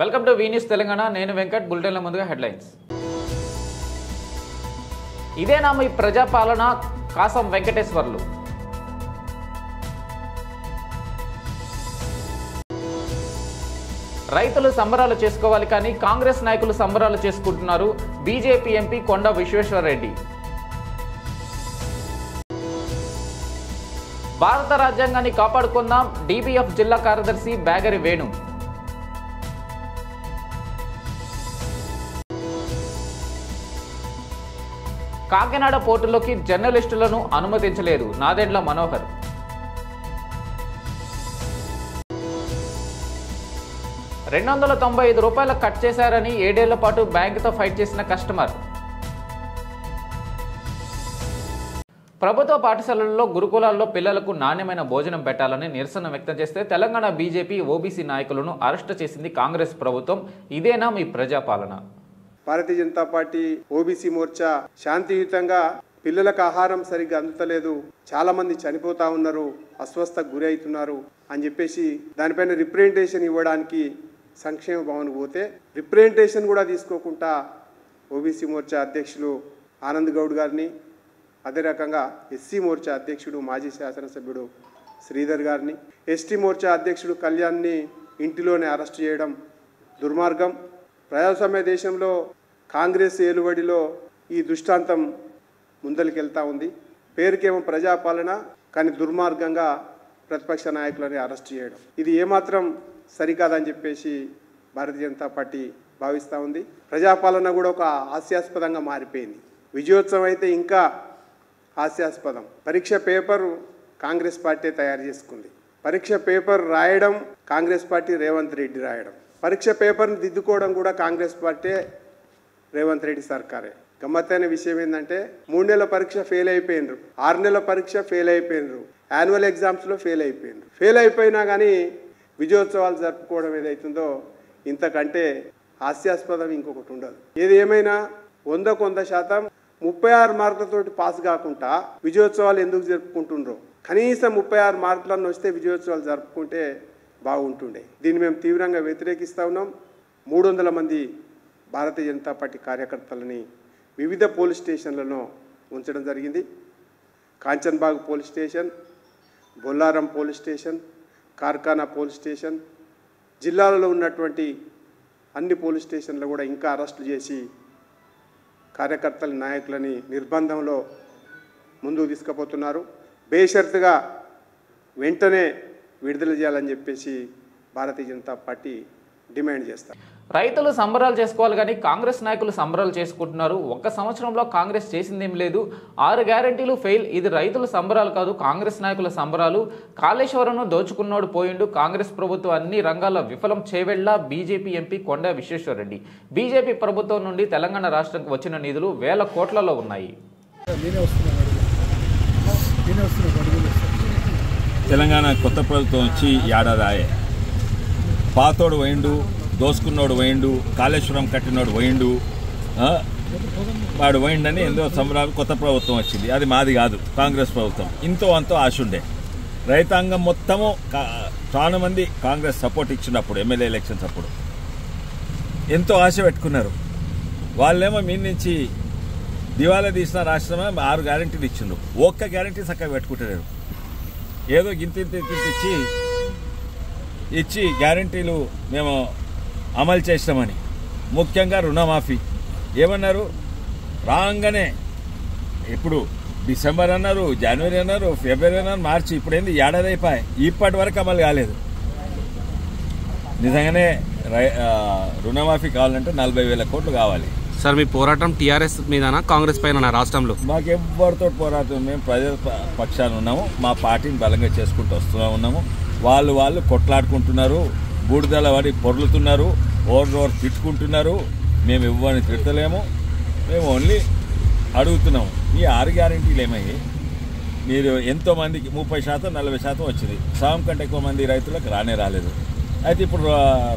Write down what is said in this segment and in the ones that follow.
Welcome to V news Telangana. నేను వెంకట్. బులెటిన్ల ముందుగా headlines. ఇదేనా మీ ప్రజాపాలన? కాసం వెంకటేశ్వర్లు. రైతులు సంబరాలు చేసుకోవాలి కానీ కాంగ్రెస్ నాయకులు సంబరాలు చేసుకుంటున్నారు. బీజేపీ ఎంపీ కొండ విశ్వేశ్వరరెడ్డి. భారత రాజ్యాంగాన్ని కాపాడుకుందాం. డీబీఎఫ్ జిల్లా కార్యదర్శి బ్యాగరి వేణు. కాకినాడ పోర్టులోకి జర్నలిస్టులను అనుమతించలేదు. నాదెండ్ల మనోహర్. ₹295 కట్ చేశారని 7 ఏళ్ల పాటు బ్యాంకుతో ఫైట్ చేసిన కస్టమర్. ప్రభుత్వ పాఠశాలల్లో గురుకులాల్లో పిల్లలకు నాణ్యమైన భోజనం పెట్టాలని నిరసన వ్యక్తం చేస్తే తెలంగాణ బీజేపీ ఓబీసీ నాయకులను అరెస్టు చేసింది కాంగ్రెస్ ప్రభుత్వం. ఇదేనా మీ ప్రజాపాలన? భారతీయ జనతా పార్టీ ఓబీసీ మోర్చా శాంతియుతంగా పిల్లలకు ఆహారం సరిగ్గా అందుతలేదు, చాలా మంది చనిపోతా ఉన్నారు, అస్వస్థకు గురి అవుతున్నారు అని చెప్పేసి దానిపైన రిప్రజెంటేషన్ ఇవ్వడానికి సంక్షేమ భవన్ పోతే రిప్రజెంటేషన్ కూడా తీసుకోకుండా ఓబీసీ మోర్చా అధ్యక్షులు ఆనంద్ గౌడ్ గారిని, అదే రకంగా ఎస్సీ మోర్చా అధ్యక్షుడు మాజీ శాసనసభ్యుడు శ్రీధర్ గారిని, ఎస్టీ మోర్చా అధ్యక్షుడు కళ్యాణ్ని ఇంటిలోనే అరెస్ట్ చేయడం దుర్మార్గం. ప్రజాస్వామ్య దేశంలో కాంగ్రెస్ ఏలుబడిలో ఈ దృష్టాంతం ముందలికెళ్తా ఉంది. పేరుకేమో ప్రజాపాలన, కానీ దుర్మార్గంగా ప్రతిపక్ష నాయకులని అరెస్ట్ చేయడం ఇది ఏమాత్రం సరికాదని చెప్పేసి భారతీయ జనతా పార్టీ భావిస్తూ ఉంది. ప్రజాపాలన కూడా ఒక హాస్యాస్పదంగా మారిపోయింది. విజయోత్సవం అయితే ఇంకా హాస్యాస్పదం. పరీక్ష పేపర్ కాంగ్రెస్ పార్టీ తయారు చేసుకుంది. పరీక్ష పేపర్ రాయడం కాంగ్రెస్ పార్టీ రేవంత్ రెడ్డి రాయడం, పరీక్ష పేపర్ని దిద్దుకోవడం కూడా కాంగ్రెస్ పార్టీ రేవంత్ రెడ్డి సర్కారే. గమ్మత్తైన విషయం ఏంటంటే 3 నెలల పరీక్ష ఫెయిల్ అయిపోయినరు, 6 నెలల పరీక్ష ఫెయిల్ అయిపోయినరు, యాన్యువల్ ఎగ్జామ్స్లో ఫెయిల్ అయిపోయినరు. ఫెయిల్ అయిపోయినా కానీ విజయోత్సవాలు జరుపుకోవడం ఏదైతుందో ఇంతకంటే హాస్యాస్పదం ఇంకొకటి ఉండదు. ఏది ఏమైనా 100% 36 మార్కులతోటి పాస్ కాకుండా విజయోత్సవాలు ఎందుకు జరుపుకుంటుండ్రో, కనీసం 36 మార్కులను వస్తే విజయోత్సవాలు జరుపుకుంటే బాగుంటుండే. దీన్ని మేము తీవ్రంగా వ్యతిరేకిస్తూ ఉన్నాం. 300 మంది భారతీయ జనతా పార్టీ కార్యకర్తలని వివిధ పోలీస్ స్టేషన్లలో ఉంచడం జరిగింది. Kanchanbagh police station, Bollaram police station, Karkhana police station, జిల్లాలలో ఉన్నటువంటి అన్ని పోలీస్ స్టేషన్లు కూడా ఇంకా అరెస్టులు చేసి కార్యకర్తల నాయకులని నిర్బంధంలో ముందుకు తీసుకుపోతున్నారు. బేషరతుగా వెంటనే విడుదల చేయాలని చెప్పేసి భారతీయ జనతా పార్టీ డిమాండ్ చేస్తారు. రైతులు సంబరాలు చేసుకోవాలి కానీ కాంగ్రెస్ నాయకులు సంబరాలు చేసుకుంటున్నారు. 1 సంవత్సరంలో కాంగ్రెస్ చేసిందేం లేదు. 6 గ్యారంటీలు ఫెయిల్. ఇది రైతుల సంబరాలు కాదు, కాంగ్రెస్ నాయకుల సంబరాలు. కాళేశ్వరంను దోచుకున్నోడు పోయిండు. కాంగ్రెస్ ప్రభుత్వం అన్ని రంగాల్లో విఫలం చేవెళ్ల. బీజేపీ ఎంపీ కొండ విశ్వేశ్వరరెడ్డి. బీజేపీ ప్రభుత్వం నుండి తెలంగాణ రాష్ట్రానికి వచ్చిన నిధులు వేల కోట్లలో ఉన్నాయి. తెలంగాణ కొత్త ప్రభుత్వం వచ్చి ఏడాది. పాతోడు పోయిండు, దోసుకున్నోడు పోయిండు, కాళేశ్వరం కట్టినోడు పోయిండు, వాడు పోయిండని ఎంతో సంబరాలు. కొత్త ప్రభుత్వం వచ్చింది, అది మాది కాదు, కాంగ్రెస్ ప్రభుత్వం. ఇంతో అంతో ఆశ ఉండే. రైతాంగం మొత్తము చాలా మంది కాంగ్రెస్ సపోర్ట్ ఇచ్చినప్పుడు ఎమ్మెల్యే ఎలక్షన్స్ అప్పుడు ఎంతో ఆశ పెట్టుకున్నారు. వాళ్ళేమో మీ నుంచి దివాలా తీసిన రాష్ట్రమే 6 గ్యారంటీలు ఇచ్చిండ్రు. 1 గ్యారంటీ చక్కగా పెట్టుకుంటారు. ఏదో గింత ఇచ్చి గ్యారంటీలు మేము అమలు చేసినామని. ముఖ్యంగా రుణమాఫీ ఏమన్నారు, రాగానే ఇప్పుడు డిసెంబర్ అన్నారు, జనవరి అన్నారు, ఫిబ్రవరి అన్నారు, మార్చి, ఇప్పుడు ఏంది ఏడాది అయిపోయి ఇప్పటి వరకు అమలు కాలేదు. నిజంగానే రుణమాఫీ కావాలంటే 40,000 కోట్లు కావాలి. సార్, మీ పోరాటం టీఆర్ఎస్ మీదనా కాంగ్రెస్ పైన రాష్ట్రంలో? మాకెవ్వరితో పోరాటం, మేము ప్రజల పక్షాన ఉన్నాము. మా పార్టీని బలంగా చేసుకుంటూ వస్తూ ఉన్నాము. వాళ్ళు కొట్లాడుకుంటున్నారు, బూడిదల వాడి పొర్లుతున్నారు, ఓవర్ తిట్టుకుంటున్నారు. మేము ఇవ్వని తిడతలేము, మేము ఓన్లీ అడుగుతున్నాము. ఈ 6 గ్యారెంటీలు ఏమయ్యాయి? మీరు ఎంతోమందికి 30%, 40% వచ్చింది. సగం కంటే ఎక్కువ మంది రైతులకు రాలేదు. అయితే ఇప్పుడు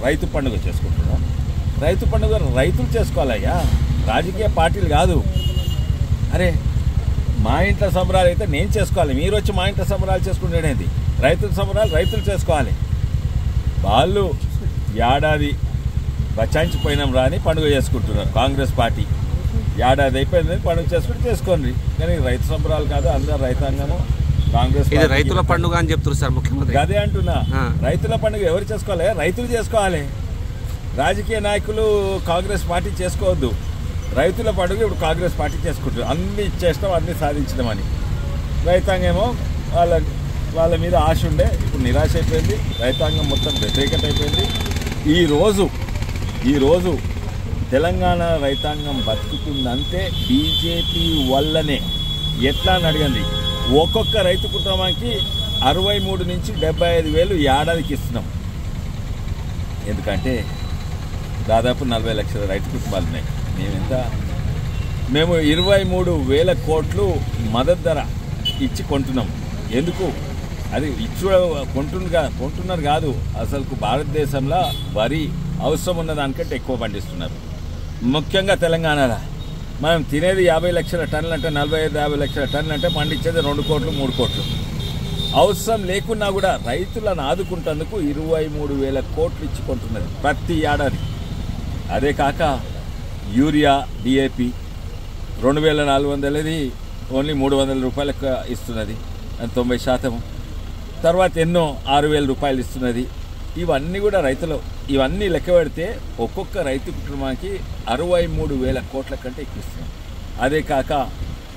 రైతు పండుగ చేసుకుంటున్నాం. రైతు పండుగ రైతులు చేసుకోవాలయ్యా, రాజకీయ పార్టీలు కాదు. అరే, మా ఇంట్లో సంబరాలు అయితే నేను చేసుకోవాలి, మీరు వచ్చి మా ఇంట్లో సంబరాలు చేసుకుంటేనేది? రైతుల సంబరాలు రైతులు చేసుకోవాలి. వాళ్ళు ఏడాది బచాయించిపోయినాం రా అని పండుగ చేసుకుంటున్నారు కాంగ్రెస్ పార్టీ. ఏడాది అయిపోయింది పండుగ చేసుకోండి, కానీ రైతు సంబరాలు కాదు. అందరు రైతాంగము కాంగ్రెస్ ఇది రైతుల పండుగ అని చెప్తున్నారు సార్ ముఖ్యమంత్రి. అదే అంటున్నా, రైతుల పండుగ ఎవరు చేసుకోవాలి? రైతులు చేసుకోవాలి. రాజకీయ నాయకులు కాంగ్రెస్ పార్టీ చేసుకోవద్దు. రైతుల పండుగ ఇప్పుడు కాంగ్రెస్ పార్టీ చేసుకుంటారు. అన్ని చేస్తాం, అన్ని సాధించడం అని. రైతాంగమేమో వాళ్ళ మీద ఆశ ఉండే ఇప్పుడు నిరాశ అయిపోయింది. రైతాంగం మొత్తం వ్యతిరేకత అయిపోయింది. ఈరోజు తెలంగాణ రైతాంగం బతుకుతుందంటే బీజేపీ వల్లనే. ఎట్లా అని అడగండి, ఒక్కొక్క రైతు కుటుంబానికి 63 నుంచి 75 వేలు ఏడాదికి ఇస్తున్నాం. ఎందుకంటే దాదాపు 40 లక్షల రైతు కుటుంబాలు ఉన్నాయి. మేము 23,000 కోట్లు మద్దతు ధర ఇచ్చి కొంటున్నాం. ఎందుకు? అది కొంటున్నారు కాదు, అసలు భారతదేశంలో వరి అవసరం ఉన్న దానికంటే ఎక్కువ పండిస్తున్నారు. ముఖ్యంగా తెలంగాణలో మనం తినేది 50 లక్షల టన్నులు అంటే 45-50 లక్షల టన్నులు అంటే పండించేది 2 కోట్లు 3 కోట్లు. అవసరం లేకున్నా కూడా రైతులను ఆదుకుంటేందుకు 23,000 కోట్లు ఇచ్చి కొంటున్నది ప్రతి ఏడాది. అదే కాక యూరియా, డిఏపి 2,400ది ఓన్లీ 300 రూపాయలకు ఇస్తున్నది, 90%. తర్వాత ఎన్నో 6,000 రూపాయలు ఇస్తున్నది. ఇవన్నీ కూడా రైతులు ఇవన్నీ లెక్క పెడితే ఒక్కొక్క రైతు కుటుంబానికి 63,000 కోట్ల కంటే ఎక్కువ ఇస్తున్నాం. అదే కాక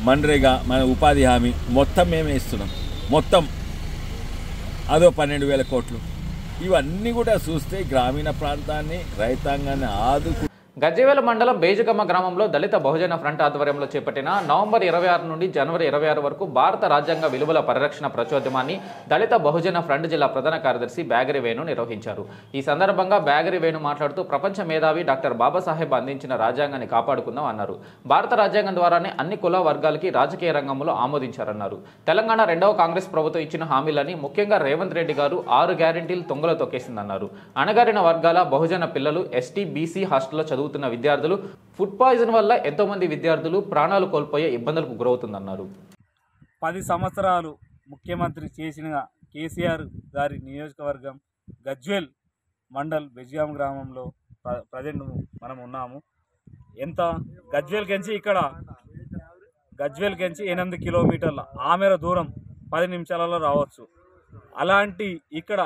మన్రేగా, మన ఉపాధి హామీ మొత్తం మేమే ఇస్తున్నాం. మొత్తం అదో 12,000 కోట్లు. ఇవన్నీ కూడా చూస్తే గ్రామీణ ప్రాంతాన్ని, రైతాంగాన్ని గజ్వేల్ మండలం బేజగమ్మ గ్రామంలో దళిత బహుజన ఫ్రంట్ ఆధ్వర్యంలో చేపట్టిన నవంబర్ 26 నుండి జనవరి 26 వరకు భారత రాజ్యాంగ విలువల పరిరక్షణ ప్రచోద్యమాన్ని దళిత బహుజన ఫ్రంట్ జిల్లా ప్రధాన కార్యదర్శి బ్యాగరి వేణు నిర్వహించారు. ఈ సందర్భంగా బ్యాగరి వేణు మాట్లాడుతూ ప్రపంచ మేధావి డాక్టర్ బాబాసాహెబ్ అందించిన రాజ్యాంగాన్ని కాపాడుకుందాం అన్నారు. భారత రాజ్యాంగం ద్వారానే అన్ని కుల వర్గాలకి రాజకీయ రంగంలో ఆమోదించారన్నారు. తెలంగాణ 2వ కాంగ్రెస్ ప్రభుత్వం ఇచ్చిన హామీలని ముఖ్యంగా రేవంత్ రెడ్డి గారు 6 గ్యారెంటీలు తొంగలో తొక్కేసిందన్నారు. అణగారిన వర్గాల బహుజన పిల్లలు, ఎస్టీ, బీసీ హాస్టల్లో చదువుతున్న విద్యార్థులు ఫుడ్ పాయిజన్ వల్ల ఎంతో మంది విద్యార్థులు ప్రాణాలు కోల్పోయే ఇబ్బందులకు గురవుతుందన్నారు. 10 సంవత్సరాలు ముఖ్యమంత్రి చేసిన కేసీఆర్ గారి నియోజకవర్గం గజ్వేల్ మండల్ బెజ్గాం గ్రామంలో ప్రజెంట్ మనం ఉన్నాము. ఎంత గజ్వేల్ కెంచి 8 కిలోమీటర్ల ఆమెర దూరం 10 నిమిషాలలో రావచ్చు. అలాంటి ఇక్కడ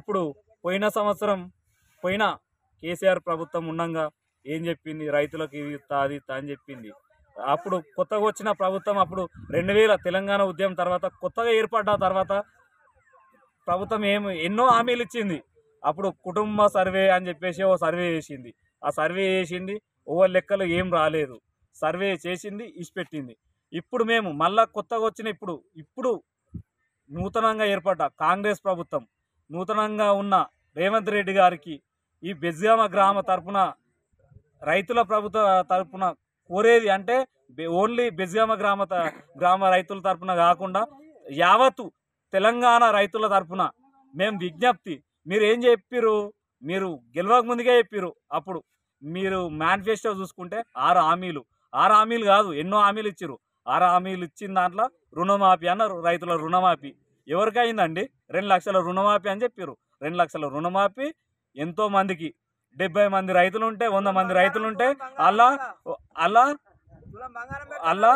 ఇప్పుడు పోయిన కేసీఆర్ ప్రభుత్వం ఉండగా ఏం చెప్పింది? రైతులకు ఇది అది అని చెప్పింది. అప్పుడు కొత్తగా వచ్చిన ప్రభుత్వం అప్పుడు 2000 తెలంగాణ ఉద్యమం తర్వాత కొత్తగా ఏర్పడ్డ తర్వాత ప్రభుత్వం ఎన్నో హామీలు ఇచ్చింది. అప్పుడు కుటుంబ సర్వే అని చెప్పేసి ఓ సర్వే చేసింది. ఆ సర్వే చేసింది, ఓవర్ లెక్కలు ఏం రాలేదు. సర్వే చేసింది, ఇచ్చిపెట్టింది. ఇప్పుడు మేము మళ్ళా కొత్తగా వచ్చిన ఇప్పుడు నూతనంగా ఏర్పడ్డ కాంగ్రెస్ ప్రభుత్వం, నూతనంగా ఉన్న రేవంత్ రెడ్డి గారికి ఈ బెజ్గామ గ్రామ తరపున రైతుల ప్రభుత్వ తరపున కోరేది అంటే ఓన్లీ బెజ్గామ గ్రామ రైతుల తరపున కాకుండా యావత్తు తెలంగాణ రైతుల తరపున మేము విజ్ఞప్తి, మీరు ఏం చెప్పిరు? మీరు గెలవక ముందుగా చెప్పిరు. అప్పుడు మీరు మేనిఫెస్టో చూసుకుంటే 6 హామీలు కాదు, ఎన్నో హామీలు ఇచ్చిరు. 6 హామీలు ఇచ్చిన దాంట్లో రుణమాఫీ అన్నారు. రైతుల రుణమాఫీ ఎవరికి అయిందండి? 2 లక్షల రుణమాఫీ అని చెప్పారు. 2 లక్షల రుణమాఫీ ఎంతో మందికి, 70 మంది రైతులు ఉంటే 100 మంది రైతులు ఉంటే అలా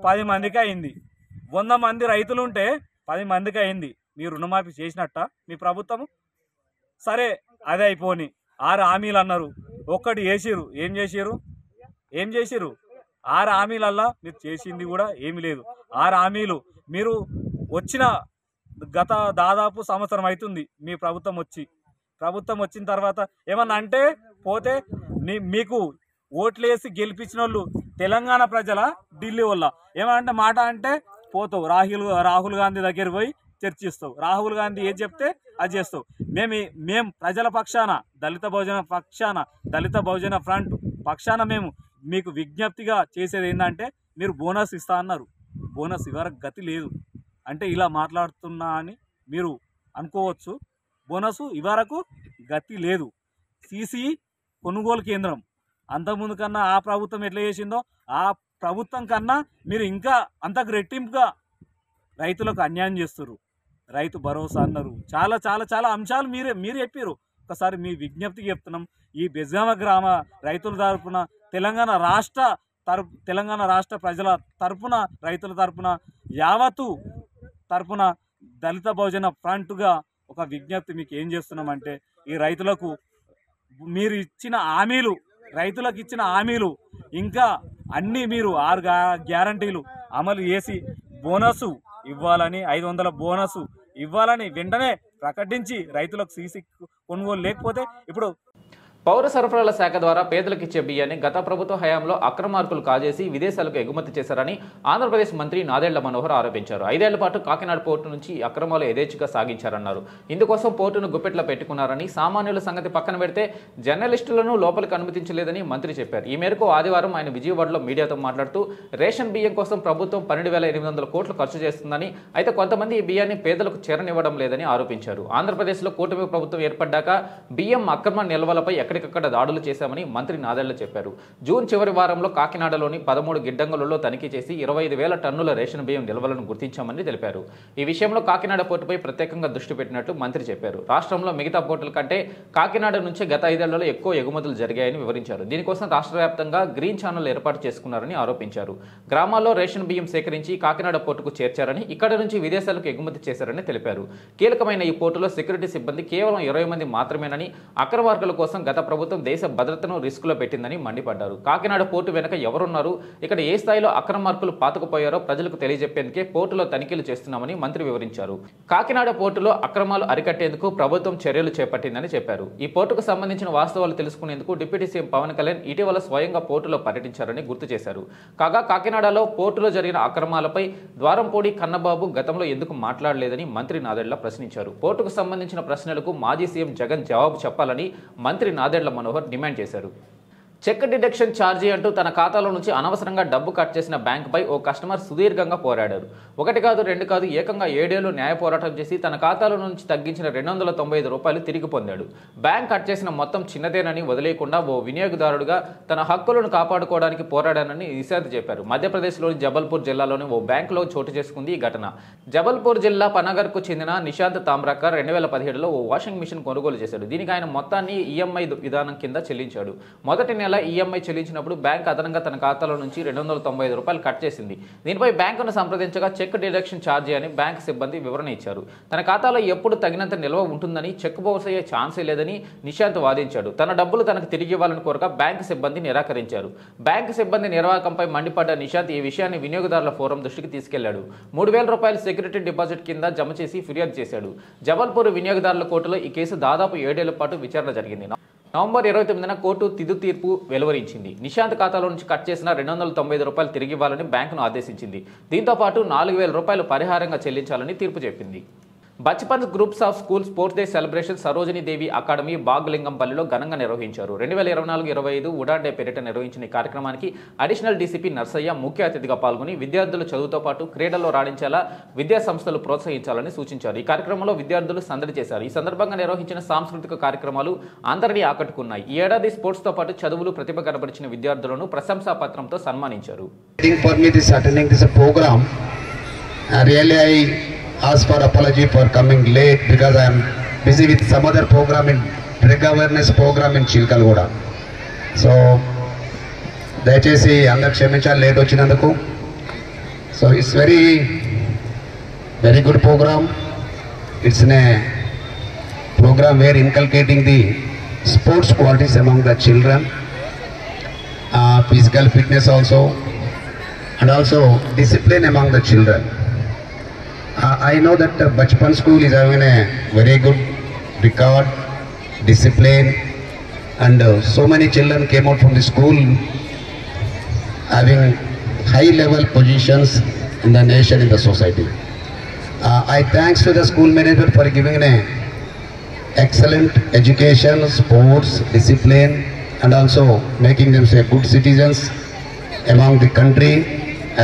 10 మందికి అయింది. 100 మంది రైతులు ఉంటే 10 మందికి అయింది. మీరు రుణమాఫీ చేసినట్ట మీ ప్రభుత్వము? సరే, అదే అయిపోని 6 హామీలు అన్నారు. ఒక్కటి చేసిరు. ఏం చేసిరు? 6 హామీలల్లా మీరు చేసింది కూడా ఏమీ లేదు. 6 హామీలు మీరు వచ్చిన గత దాదాపు సంవత్సరం అవుతుంది మీ ప్రభుత్వం వచ్చిన తర్వాత ఏమన్నా అంటే పోతే మీకు ఓట్లేసి గెలిపించిన వాళ్ళు తెలంగాణ ప్రజల, ఢిల్లీ వల్ల ఏమన్నా మాట అంటే పోతావు రాహుల్ గాంధీ దగ్గర పోయి చర్చిస్తావు. రాహుల్ గాంధీ ఏది చెప్తే అది చేస్తావు. మేము ప్రజల పక్షాన, దళిత బహుజన ఫ్రంట్ పక్షాన మేము మీకు విజ్ఞప్తిగా చేసేది ఏంటంటే, మీరు బోనస్ ఇస్తా అన్నారు. బోనస్ ఇవ్వరకు గతి లేదు అంటే ఇలా మాట్లాడుతున్నా అని మీరు అనుకోవచ్చు. బోనస్ ఇవ్వరకు గతి లేదు. సీసీ కొనుగోలు కేంద్రం అంతకుముందు కన్నా ఆ ప్రభుత్వం ఎట్లా చేసిందో ఆ ప్రభుత్వం కన్నా మీరు ఇంకా అంతకు రెట్టింపుగా రైతులకు అన్యాయం చేస్తారు. రైతు భరోసా అన్నారు. చాలా చాలా చాలా అంశాలు మీరు చెప్పారు. ఒక్కసారి మీ విజ్ఞప్తికి చెప్తున్నాం. ఈ బెజామ గ్రామ రైతుల తరపున తెలంగాణ రాష్ట్ర ప్రజల తరపున రైతుల తరపున యావత్తు తరపున దళిత బహుజన ఫ్రంట్గా ఒక విజ్ఞప్తి మీకు ఏం చేస్తున్నామంటే, ఈ రైతులకు మీరు ఇచ్చిన హామీలు, రైతులకు ఇచ్చిన హామీలు ఇంకా అన్నీ మీరు 6 గ్యారంటీలు అమలు చేసి బోనసు ఇవ్వాలని, 500 బోనసు ఇవ్వాలని వెంటనే ప్రకటించి రైతులకు సీసీ కొనుగోలు లేకపోతే ఇప్పుడు పౌర సరఫరాల శాఖ ద్వారా పేదలకు ఇచ్చే బియ్యాన్ని గత ప్రభుత్వ హయాంలో అక్రమార్కులు కాజేసి విదేశాలకు ఎగుమతి చేశారని ఆంధ్రప్రదేశ్ మంత్రి నాదెళ్ల మనోహర్ ఆరోపించారు. 5 ఏళ్ల పాటు కాకినాడ పోర్టు నుంచి అక్రమాలు యథేచ్ఛగా సాగించారన్నారు. ఇందుకోసం పోర్టును గుప్పెట్లో పెట్టుకున్నారని, సామాన్యుల సంగతి పక్కన పెడితే జర్నలిస్టులను లోపలికి అనుమతించలేదని మంత్రి చెప్పారు. ఈ మేరకు ఆదివారం ఆయన విజయవాడలో మీడియాతో మాట్లాడుతూ రేషన్ బియ్యం కోసం ప్రభుత్వం 12,800 కోట్లు ఖర్చు చేస్తుందని, అయితే కొంతమంది ఈ బియ్యాన్ని పేదలకు చేరనివ్వడం లేదని ఆరోపించారు. ఆంధ్రప్రదేశ్లో కూటమి ప్రభుత్వం ఏర్పడ్డాక బియ్యం అక్రమ నిల్వలపై ఎక్కడికక్కడ దాడులు చేశామని మంత్రి నాదెళ్ల చెప్పారు. జూన్ చివరి వారంలో కాకినాడలోని 13 గిడ్డంగులలో తనిఖీ చేసి 25,000 టన్నుల రేషన్ బియ్యం నిల్వలను గుర్తించామని తెలిపారు. ఈ విషయంలో కాకినాడ పోర్టుపై ప్రత్యేకంగా దృష్టి పెట్టినట్టు మంత్రి చెప్పారు. రాష్ట్రంలో మిగతా పోర్టుల కంటే కాకినాడ నుంచే గత 5 ఏళ్లలో ఎక్కువ ఎగుమతులు జరిగాయని వివరించారు. దీనికోసం రాష్ట్ర వ్యాప్తంగా గ్రీన్ ఛానల్ ఏర్పాటు చేసుకున్నారని ఆరోపించారు. గ్రామాల్లో రేషన్ బియ్యం సేకరించి కాకినాడ పోర్టుకు చేర్చారని, ఇక్కడ నుంచి విదేశాలకు ఎగుమతి చేశారని తెలిపారు. కీలకమైన ఈ పోర్టులో సెక్యూరిటీ సిబ్బంది కేవలం 20 మంది మాత్రమేనని, అక్రమార్కుల కోసం గత ప్రభుత్వం దేశ భద్రతను రిస్కులో పెట్టిందని మండిపడ్డారు. కాకినాడ పోర్టు వెనుక ఎవరున్నారు, ఇక్కడ ఏ స్థాయిలో అక్రమార్కులు పాతుకుపోయారో ప్రజలకు తెలియజెప్పేందుకే పోర్టులో తనిఖీలు చేస్తున్నామని మంత్రి వివరించారు. కాకినాడ పోర్టులో అక్రమాలు అరికట్టేందుకు ప్రభుత్వం చర్యలు చేపట్టిందని చెప్పారు. ఈ పోర్టుకు సంబంధించిన వాస్తవాలు తెలుసుకునేందుకు డిప్యూటీ సీఎం పవన్ కళ్యాణ్ ఇటీవల స్వయంగా పోర్టులో పర్యటించారని గుర్తు చేశారు. కాగా కాకినాడలో పోర్టులో జరిగిన అక్రమాలపై ద్వారంపూడి కన్నబాబు గతంలో ఎందుకు మాట్లాడలేదని మంత్రి నాదెళ్ల ప్రశ్నించారు. పోర్టుకు సంబంధించిన ప్రశ్నలకు మాజీ సీఎం జగన్ జవాబు చెప్పాలని మంత్రి నాదెళ్ల మనోహర్ డిమాండ్ చేశారు. చెక్ డిడక్షన్ ఛార్జీ అంటూ తన ఖాతాలో నుంచి అనవసరంగా డబ్బు కట్ చేసిన బ్యాంకుపై ఓ కస్టమర్ సుదీర్ఘంగా పోరాడారు. 1 కాదు 2 కాదు ఏకంగా 7 ఏళ్లు న్యాయ పోరాటం చేసి తన ఖాతాలో నుంచి తగ్గించిన 295 రూపాయలు తిరిగి పొందాడు. బ్యాంక్ కట్ చేసిన మొత్తం చిన్నదేనని వదిలేయకుండా ఓ వినియోగదారుడుగా తన హక్కులను కాపాడుకోవడానికి పోరాడానని నిశాంత్ చెప్పారు. మధ్యప్రదేశ్లోని జబల్పూర్ జిల్లాలోని ఓ బ్యాంకులో చోటు చేసుకుంది ఈ ఘటన. జబల్పూర్ జిల్లా పనగర్కు చెందిన నిశాంత్ తామ్రాకర్ 2017లో ఓ వాషింగ్ మిషన్ కొనుగోలు చేశాడు. దీనికి ఆయన మొత్తాన్ని ఈఎంఐ విధానం కింద చెల్లించాడు. మొదటి నెల ఈఎంఐ చెల్లించినప్పుడు బ్యాంక్ అదనంగా తన ఖాతాలో నుంచి 295 రూపాయలు కట్ చేసింది. దీనిపై బ్యాంకును సంప్రదించగా చెక్ డిడక్షన్ ఛార్జీ అని బ్యాంక్ సిబ్బంది వివరణ ఇచ్చారు. తన ఖాతాలో ఎప్పుడు తగినంత నిల్వ ఉంటుందని, చెక్ బౌన్స్ అయ్యే ఛాన్సే లేదని నిశాంత్ వాదించాడు. తన డబ్బులు తనకు తిరిగి ఇవ్వాలని కోరగా బ్యాంక్ సిబ్బంది నిరాకరించారు. బ్యాంక్ సిబ్బంది నిర్వాహకంపై మండిపడ్డ నిశాంత్ ఈ విషయాన్ని వినియోగదారుల ఫోరం దృష్టికి తీసుకెళ్లాడు. 3,000 రూపాయలు సెక్యూరిటీ డిపాజిట్ కింద జమ చేసి ఫిర్యాదు చేశాడు. జబల్పూర్ వినియోగదారుల కోర్టులో ఈ కేసు దాదాపు 7 ఏళ్ల పాటు విచారణ జరిగింది. నవంబర్ 29న కోర్టు తుది తీర్పు వెలువరించింది. నిశాంత్ ఖాతాలో నుంచి కట్ చేసిన 295 రూపాయలు తిరిగి ఇవ్వాలని బ్యాంకును ఆదేశించింది. దీంతో పాటు 4,000 రూపాయలు పరిహారంగా చెల్లించాలని తీర్పు చెప్పింది. Bachpan groups of school sports day celebration Sarojini Devi academy బాగ్లింగంపల్లిలో ఘనంగా నిర్వహించారు. 2024-25 ఉడాన్ డే పేరిట నిర్వహించిన ఈ కార్యక్రమానికి అడిషనల్ డీసీపీ నర్సయ్య ముఖ్య అతిథిగా పాల్గొని విద్యార్థులు చదువుతో పాటు క్రీడల్లో రాణించేలా విద్యా సంస్థలు ప్రోత్సహించాలని సూచించారు. ఈ కార్యక్రమంలో విద్యార్థులు సందడి చేశారు. ఈ సందర్భంగా నిర్వహించిన సాంస్కృతిక కార్యక్రమాలు అందరినీ ఆకట్టుకున్నాయి. ఈ ఏడాది స్పోర్ట్స్తో పాటు చదువులు ప్రతిభ కనబరిచిన విద్యార్థులను ప్రశంసా పత్రంతో సన్మానించారు. Ask for apology for coming late because I am busy with some other program in drug awareness program in Chilkalgoda. So దయచేసి అందరు క్షమించాలి లేట్ వచ్చినందుకు. So it's very good programme. It's a programme where inculcating the sports qualities among the children, physical fitness also and also discipline among the children. I know that Bachpan school is having a very good record, discipline, and so many children came out from the school having high level positions in the nation, in the society. I thanks to the school management for giving an excellent education, sports, discipline, and also making them say good citizens among the country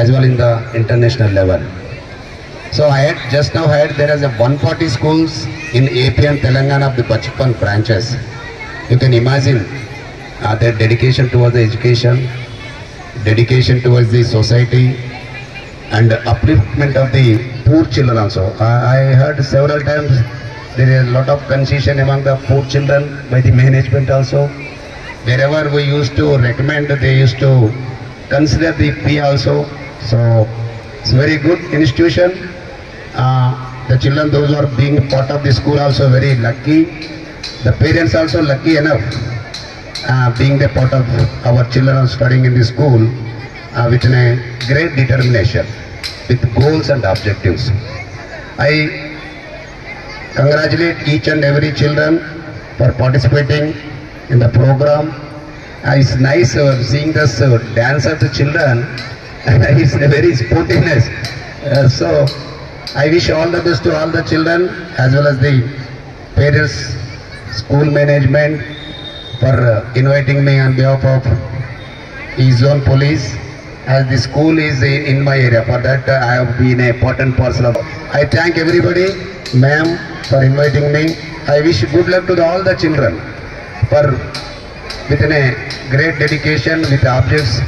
as well in the international level. So I had just now heard there is a 140 schools in AP and Telangana of the Bachpan branches. You can imagine their dedication towards the education, dedication towards the society, and upliftment of the poor children also. I heard several times there is a lot of concession among the poor children by the management also. Wherever we used to recommend, they used to consider the fee also. So it's a very good institution. The children, those who are being part of the school, also very lucky. The parents also lucky enough, being the part of our children are studying in the school with a great determination, with goals and objectives. I congratulate each and every children for participating in the program. It's nice seeing this dance of the children. It's a very sportiveness. So I wish all the best to all the children as well as the parents, school management for inviting me on behalf of East Zone Police, as the school is in my area. For that I have been a important parcel of. I thank everybody, ma'am, for inviting me. I wish good luck to all the children for within a great dedication with objects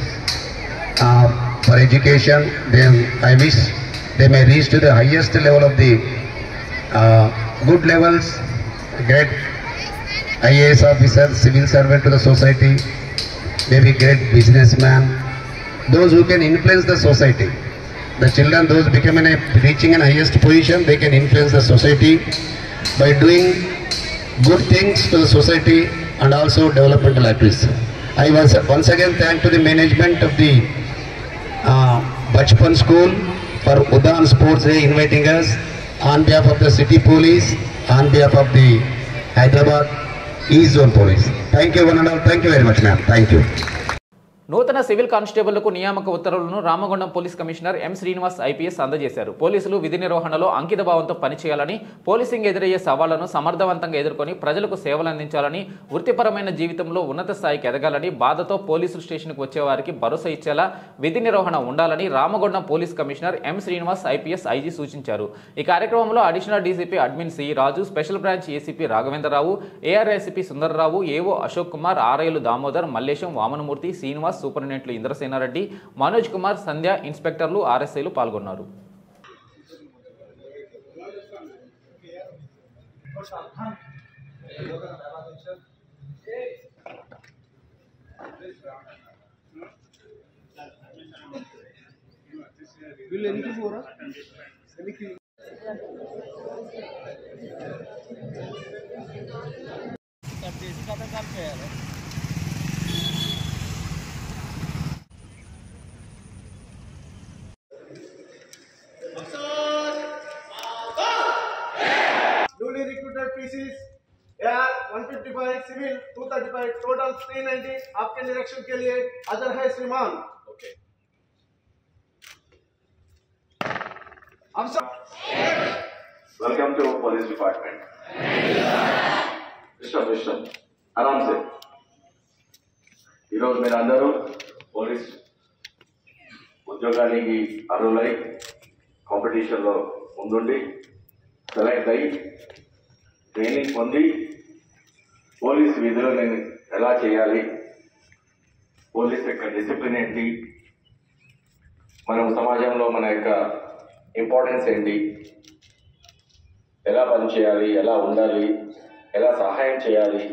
for education. Then I wish they may reach to the highest level of the good levels, great IAS officer, civil servant to the society, maybe great businessman, those who can influence the society. The children, those becoming reaching an highest position, they can influence the society by doing good things to the society and also developmental activities. I once again thank to the management of the Bachpan School for Udan Sports Day inviting us on behalf of the City Police, on behalf of the Hyderabad East Zone Police. Thank you one and all. Thank you very much, ma'am. Thank you. నూతన civil కానిస్టేబుళ్లకు నియామక ఉత్తర్వులను Ramagundam police commissioner M Srinivas IPS అందజేశారు. పోలీసులు విధి నిర్వహణలో అంకితభావంతో పనిచేయాలని, policing ఎదురయ్యే సవాళ్లను సమర్థవంతంగా ఎదుర్కొని ప్రజలకు సేవలు అందించాలని, వృత్తిపరమైన జీవితంలో ఉన్నత స్థాయికి ఎదగాలని, బాధతో పోలీసులు స్టేషన్కు వచ్చేవారికి భరోసా ఇచ్చేలా విధి నిర్వహణ ఉండాలని Ramagundam police commissioner M Srinivas IPS IG సూచించారు. ఈ కార్యక్రమంలో అడిషనల్ డీసీపీ అడ్మిన్ సి రాజు, special branch ACP Raghavendra Rao, ఏఆర్ఐసీపీ Sundar Rao, AO Ashok Kumar, ఆర్ఐలు Damodar, Mallesham, Vamanamurthy, Srinivas, సూపరింటెండెంట్లు Indrasena Reddy, Manoj Kumar, సంధ్య, ఇన్స్పెక్టర్లు, ఆర్ఎస్ఐలు పాల్గొన్నారు. Newly recruited PCs AR 155, civil 235, total 390. आपके निरीक्षण के लिए हाजिर है श्रीमान. ओके. हम सब वेलकम टू पुलिस डिपार्टमेंट. विश्रम आराम से. ఈరోజు మీరు అందరూ పోలీస్ ఉద్యోగానికి అర్హులై కాంపిటీషన్లో ముందుండి సెలెక్ట్ అయ్యి ట్రైనింగ్ పొంది పోలీస్ విధులు నేను ఎలా చేయాలి, పోలీస్ యొక్క డిసిప్లిన్ ఏంటి, మనం సమాజంలో మన యొక్క ఇంపార్టెన్స్ ఏంటి, ఎలా పనిచేయాలి, ఎలా ఉండాలి, ఎలా సహాయం చేయాలి,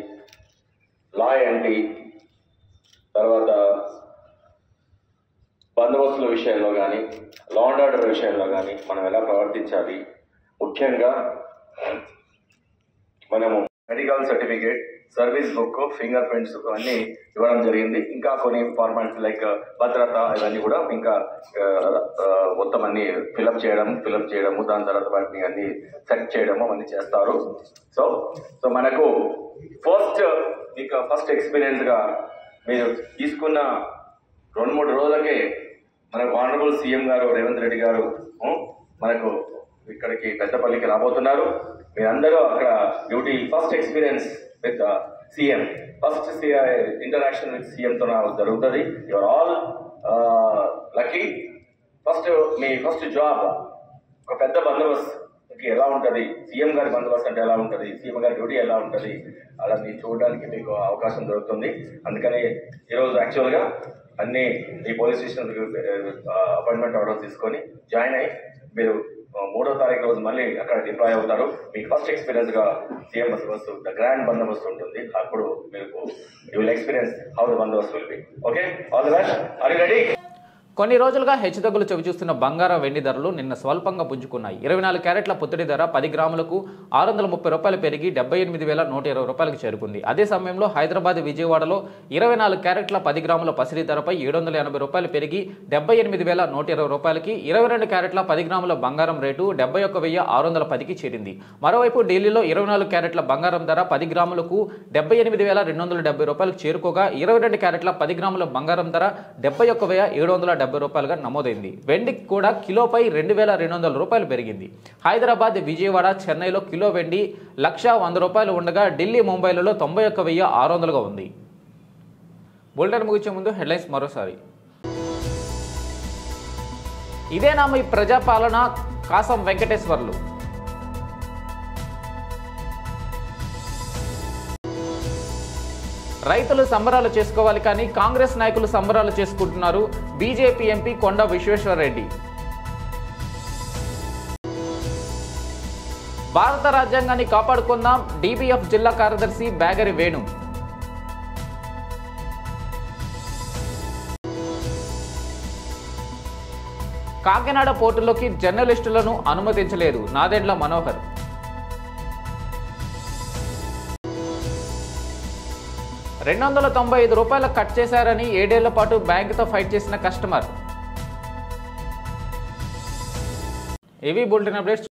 లా ఏంటి, తర్వాత బందోబస్తుల విషయంలో కానీ లా అండ్ ఆర్డర్ విషయంలో కానీ మనం ఎలా ప్రవర్తించాలి, ముఖ్యంగా మనము medical certificate, service book, finger prints అన్నీ ఇవ్వడం జరిగింది. ఇంకా కొన్ని ఫార్మాలిటీ లైక్ భద్రత ఇవన్నీ కూడా ఇంకా మొత్తం అన్ని ఫిలప్ చేయడము, దాని తర్వాత వాటిని అన్ని సెట్ చేయడము అన్నీ చేస్తారు. సో మనకు ఫస్ట్ ఎక్స్పీరియన్స్గా మీరు తీసుకున్న 2-3 రోజులకే మనకు ఆనరబుల్ సీఎం గారు రేవంత్ రెడ్డి గారు మనకు ఇక్కడికి పెద్దపల్లికి రాబోతున్నారు. మీరందరూ అక్కడ duty first experience with CM, first interaction with సీఎంతో జరుగుతుంది. Your all lucky. మీ ఫస్ట్ జాబ్ ఒక పెద్ద బందోబస్తుకి ఎలా ఉంటుంది, సీఎం గారి బందోబస్తు అంటే ఎలా ఉంటుంది, సీఎం గారి డ్యూటీ ఎలా ఉంటుంది, అలా మీరు చూడడానికి మీకు అవకాశం దొరుకుతుంది. అందుకని ఈరోజు యాక్చువల్గా అన్ని ఈ పోలీస్ స్టేషన్ అపాయింట్మెంట్ ఆర్డర్ తీసుకొని జాయిన్ అయ్యి మీరు 3వ తారీఖు రోజు మళ్ళీ అక్కడ డిప్లాయ్ అవుతారు. మీకు ఫస్ట్ ఎక్స్పీరియన్స్ గా CM bandobast the grand bandobast ఉంటుంది. అప్పుడు మీకు you will experience how the bandobast will be. Okay, all the best. Are you ready? కొన్ని రోజులుగా హెచ్చుతగ్గులు చవిచూస్తున్న బంగారం వెండి ధరలు నిన్న స్వల్పంగా పుంజుకున్నాయి. 24 క్యారెట్ల పుత్తడి ధర 10 గ్రాములకు 630 రూపాయలు పెరిగి 78,120 రూపాయలకు చేరుకుంది. అదే సమయంలో హైదరాబాద్, విజయవాడలో 24 క్యారెట్ల 10 గ్రాముల పసిడి ధరపై 780 రూపాయలు పెరిగి 78,120 రూపాయలకి, 22 క్యారెట్ల 10 గ్రాముల బంగారం రేటు 71,610కి చేరింది. మరోవైపు ఢిల్లీలో 24 క్యారెట్ల బంగారం ధర 10 గ్రాములకు 78,270 రూపాయలకు చేరుకోగా 22 క్యారెట్ల 10 గ్రాముల బంగారం ధర 71,770 రూపాయలుగా నమోదైంది. వెండికి కూడా కిలోపై 2,200 రూపాయలు పెరిగింది. హైదరాబాద్, విజయవాడ, చెన్నైలో కిలో వెండి 1,100 రూపాయలు ఉండగా ఢిల్లీ, ముంబైలలో 91,600గా ఉంది. బులెటిన్ ముగించే ముందు హెడ్లైన్స్ మరోసారి. ఇదేనా మీ ప్రజాపాలన? కాసం వెంకటేశ్వర్లు. రైతులు సంబరాలు చేసుకోవాలి కానీ కాంగ్రెస్ నాయకులు సంబరాలు చేసుకుంటున్నారు. బీజేపీ ఎంపీ కొండ విశ్వేశ్వరరెడ్డి. భారత రాజ్యాంగాన్ని కాపాడుకుందాం. డీబీఎఫ్ జిల్లా కార్యదర్శి బ్యాగరి వేణు. కాకినాడ పోర్టులోకి జర్నలిస్టులను అనుమతించలేదు. నాదెండ్ల మనోహర్. 295 రూపాయలు కట్ చేశారని 7 ఏళ్ల పాటు బ్యాంకుతో ఫైట్ చేసిన కస్టమర్. ఇవి బులెటిన్ అప్డేట్స్.